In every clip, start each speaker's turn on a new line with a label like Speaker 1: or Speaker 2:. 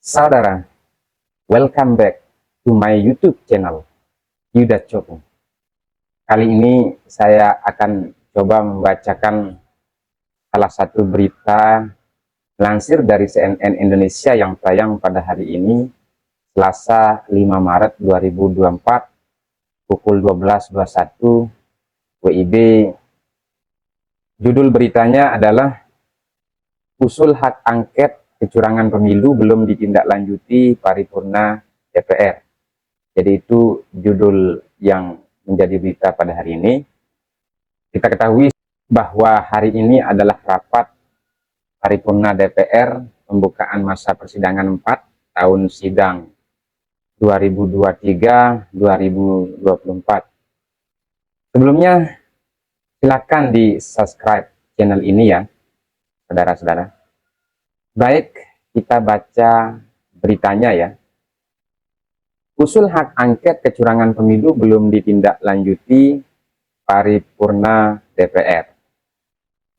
Speaker 1: Saudara, welcome back to my YouTube channel, Yuda Cokung. Kali ini saya akan coba membacakan salah satu berita lansir dari CNN Indonesia yang tayang pada hari ini, Selasa 5 Maret 2024, pukul 12.21 WIB. Judul beritanya adalah Usul hak angket kecurangan pemilu belum ditindaklanjuti paripurna DPR. Jadi itu judul yang menjadi berita pada hari ini. Kita ketahui bahwa hari ini adalah rapat paripurna DPR pembukaan masa persidangan 4 tahun sidang 2023-2024. Sebelumnya silakan di subscribe channel ini ya, saudara-saudara. Baik, kita baca beritanya ya. Usul hak angket kecurangan pemilu belum ditindaklanjuti paripurna DPR.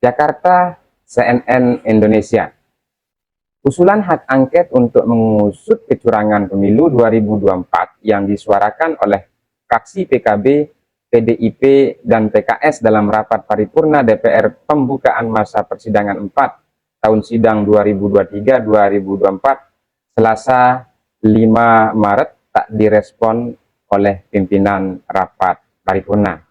Speaker 1: Jakarta, CNN Indonesia. Usulan hak angket untuk mengusut kecurangan pemilu 2024 yang disuarakan oleh fraksi PKB, PDIP, dan PKS dalam rapat paripurna DPR pembukaan masa persidangan 4 tahun sidang 2023-2024 Selasa 5 Maret tak direspon oleh pimpinan rapat paripurna.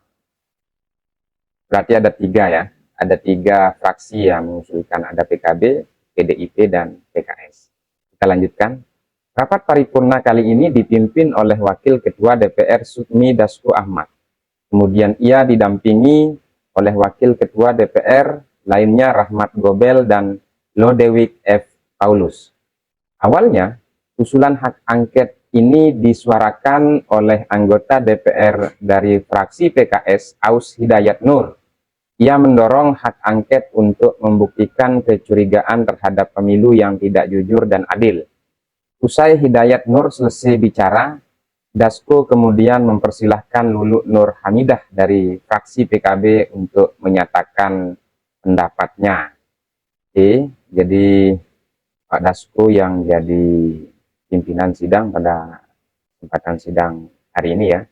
Speaker 1: Berarti ada tiga ya, ada tiga fraksi yang mengusulkan, ada PKB, PDIP, dan PKS. Kita lanjutkan. Rapat paripurna kali ini dipimpin oleh Wakil Ketua DPR Sukmi Dasko Ahmad. Kemudian ia didampingi oleh Wakil Ketua DPR lainnya Rahmat Gobel dan Lodewijk F. Paulus. Awalnya, usulan hak angket ini disuarakan oleh anggota DPR dari fraksi PKS, Aus Hidayat Nur. Ia mendorong hak angket untuk membuktikan kecurigaan terhadap pemilu yang tidak jujur dan adil. Usai Hidayat Nur selesai bicara, Dasko kemudian mempersilahkan Lulu Nur Hamidah dari fraksi PKB untuk menyatakan pendapatnya. Oke, jadi Pak Dasko yang jadi pimpinan sidang pada kesempatan sidang hari ini ya.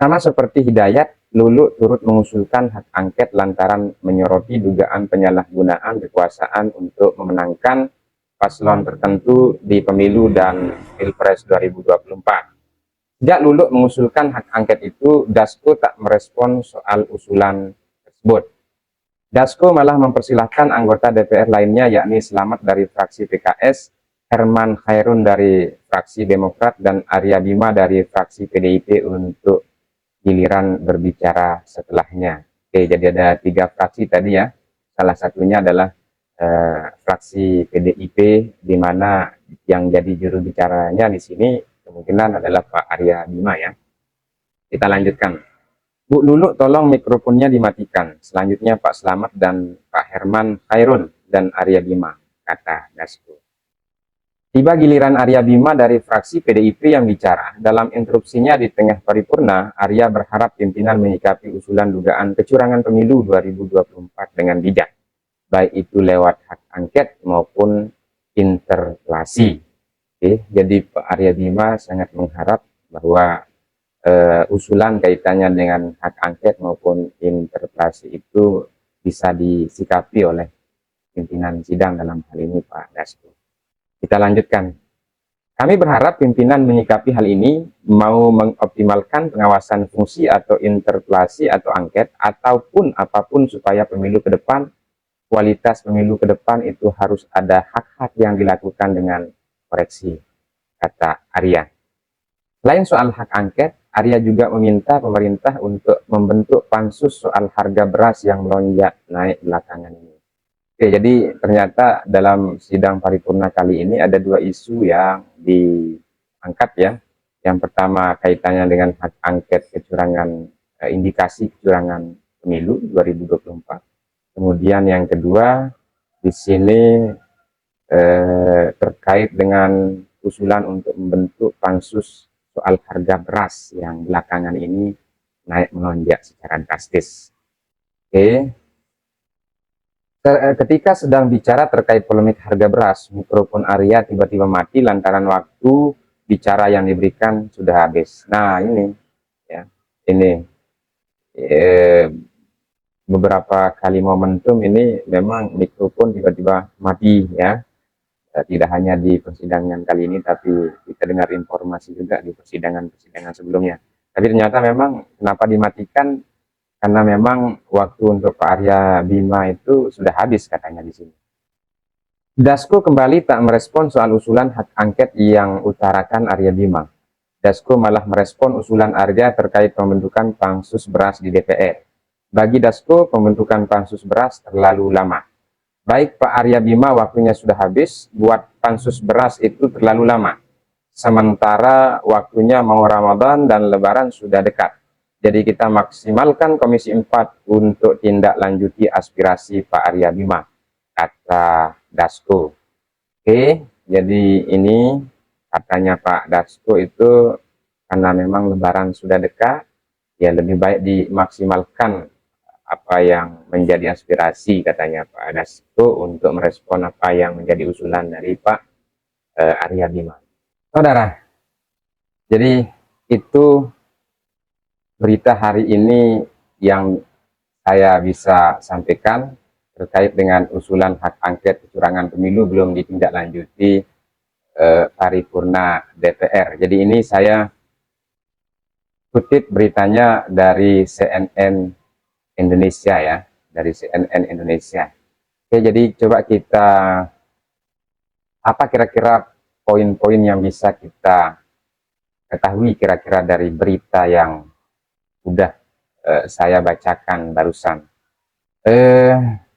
Speaker 1: Sama seperti Hidayat, Lulu turut mengusulkan hak angket lantaran menyoroti dugaan penyalahgunaan kekuasaan untuk memenangkan paslon tertentu di pemilu dan Pilpres 2024. Sejak Lulu mengusulkan hak angket itu, Dasko tak merespon soal usulan tersebut. Dasko malah mempersilahkan anggota DPR lainnya, yakni Slamet dari fraksi PKS, Herman Khairun dari fraksi Demokrat, dan Arya Bima dari fraksi PDIP untuk giliran berbicara setelahnya. Oke, jadi ada tiga fraksi tadi ya. Salah satunya adalah fraksi PDIP, di mana yang jadi juru bicaranya di sini kemungkinan adalah Pak Arya Bima ya. Kita lanjutkan. Bu Lulu, tolong mikrofonnya dimatikan. Selanjutnya Pak Slamet dan Pak Herman Khairun dan Arya Bima, kata Dasko. Tiba giliran Arya Bima dari fraksi PDIP yang bicara. Dalam interupsinya di tengah paripurna, Arya berharap pimpinan menyikapi usulan dugaan kecurangan pemilu 2024 dengan bijak, baik itu lewat hak angket maupun interpelasi. Oke, jadi Pak Arya Bima sangat mengharap bahwa usulan kaitannya dengan hak angket maupun interpelasi itu bisa disikapi oleh pimpinan sidang, dalam hal ini Pak Dasko. Kita lanjutkan. Kami berharap pimpinan menyikapi hal ini, mau mengoptimalkan pengawasan fungsi atau interpelasi atau angket ataupun apapun supaya pemilu ke depan, kualitas pemilu ke depan itu harus ada hak-hak yang dilakukan dengan koreksi, kata Arya. Selain soal hak angket, Arya juga meminta pemerintah untuk membentuk pansus soal harga beras yang melonjak naik belakangan ini. Oke, jadi ternyata dalam sidang paripurna kali ini ada dua isu yang diangkat ya. Yang pertama kaitannya dengan hak angket kecurangan, indikasi kecurangan pemilu 2024. Kemudian yang kedua di sini terkait dengan usulan untuk membentuk pansus soal harga beras yang belakangan ini naik melonjak secara drastis. Oke. Ketika sedang bicara terkait polemik harga beras, mikrofon Arya tiba-tiba mati lantaran waktu bicara yang diberikan sudah habis. Nah, ini ya, ini beberapa kali momentum ini memang mikrofon tiba-tiba mati ya. Tidak hanya di persidangan kali ini, tapi kita dengar informasi juga di persidangan-persidangan sebelumnya. Tapi ternyata memang kenapa dimatikan, karena memang waktu untuk Pak Arya Bima itu sudah habis katanya di sini. Dasko kembali tak merespon soal usulan hak angket yang utarakan Arya Bima. Dasko malah merespon usulan Arya terkait pembentukan pansus beras di DPR. Bagi Dasko, pembentukan pansus beras terlalu lama. Baik Pak Arya Bima, waktunya sudah habis, buat pansus beras itu terlalu lama. Sementara waktunya mau Ramadan dan Lebaran sudah dekat. Jadi kita maksimalkan Komisi 4 untuk tindak lanjuti aspirasi Pak Arya Bima, kata Dasko. Oke, jadi ini katanya Pak Dasko itu karena memang Lebaran sudah dekat, ya lebih baik dimaksimalkan apa yang menjadi aspirasi katanya Pak Dasko untuk merespon apa yang menjadi usulan dari Pak Arya Bima. Saudara, jadi itu berita hari ini yang saya bisa sampaikan terkait dengan usulan hak angket kecurangan pemilu belum ditindaklanjuti paripurna DPR. Jadi ini saya kutip beritanya dari CNN Indonesia ya, dari CNN Indonesia. Oke, jadi coba kita, apa kira-kira poin-poin yang bisa kita ketahui kira-kira dari berita yang sudah saya bacakan barusan.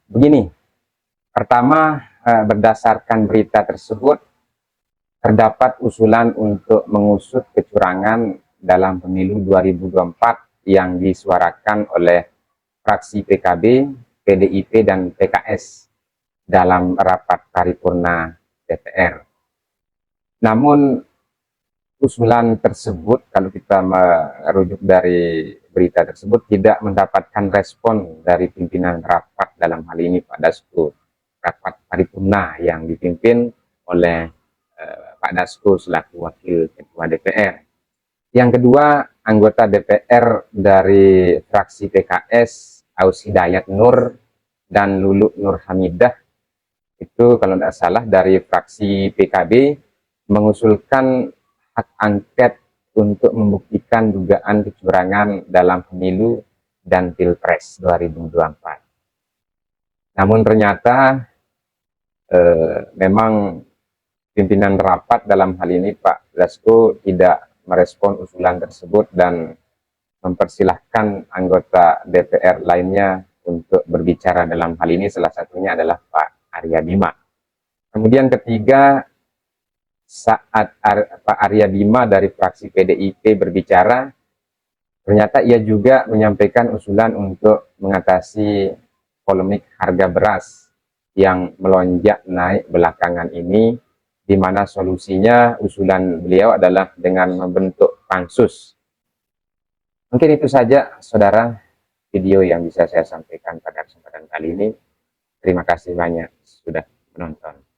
Speaker 1: Begini, pertama berdasarkan berita tersebut, terdapat usulan untuk mengusut kecurangan dalam pemilu 2024 yang disuarakan oleh fraksi PKB, PDIP, dan PKS dalam rapat paripurna DPR. Namun usulan tersebut, kalau kita merujuk dari berita tersebut, tidak mendapatkan respon dari pimpinan rapat, dalam hal ini Pak Dasko, rapat paripurna yang dipimpin oleh Pak Dasko selaku wakil ketua DPR. Yang kedua, anggota DPR dari fraksi PKS, Aus Hidayat Nur dan Lulu Nur Hamidah, itu kalau tidak salah dari fraksi PKB, mengusulkan hak angket untuk membuktikan dugaan kecurangan dalam pemilu dan Pilpres 2024. Namun ternyata memang pimpinan rapat dalam hal ini Pak Dasko tidak merespon usulan tersebut dan mempersilahkan anggota DPR lainnya untuk berbicara dalam hal ini, salah satunya adalah Pak Arya Bima. Kemudian ketiga, saat Pak Arya Bima dari fraksi PDIP berbicara, ternyata ia juga menyampaikan usulan untuk mengatasi polemik harga beras yang melonjak naik belakangan ini, di mana solusinya usulan beliau adalah dengan membentuk pansus. Mungkin itu saja saudara video yang bisa saya sampaikan pada kesempatan kali ini. Terima kasih banyak sudah menonton.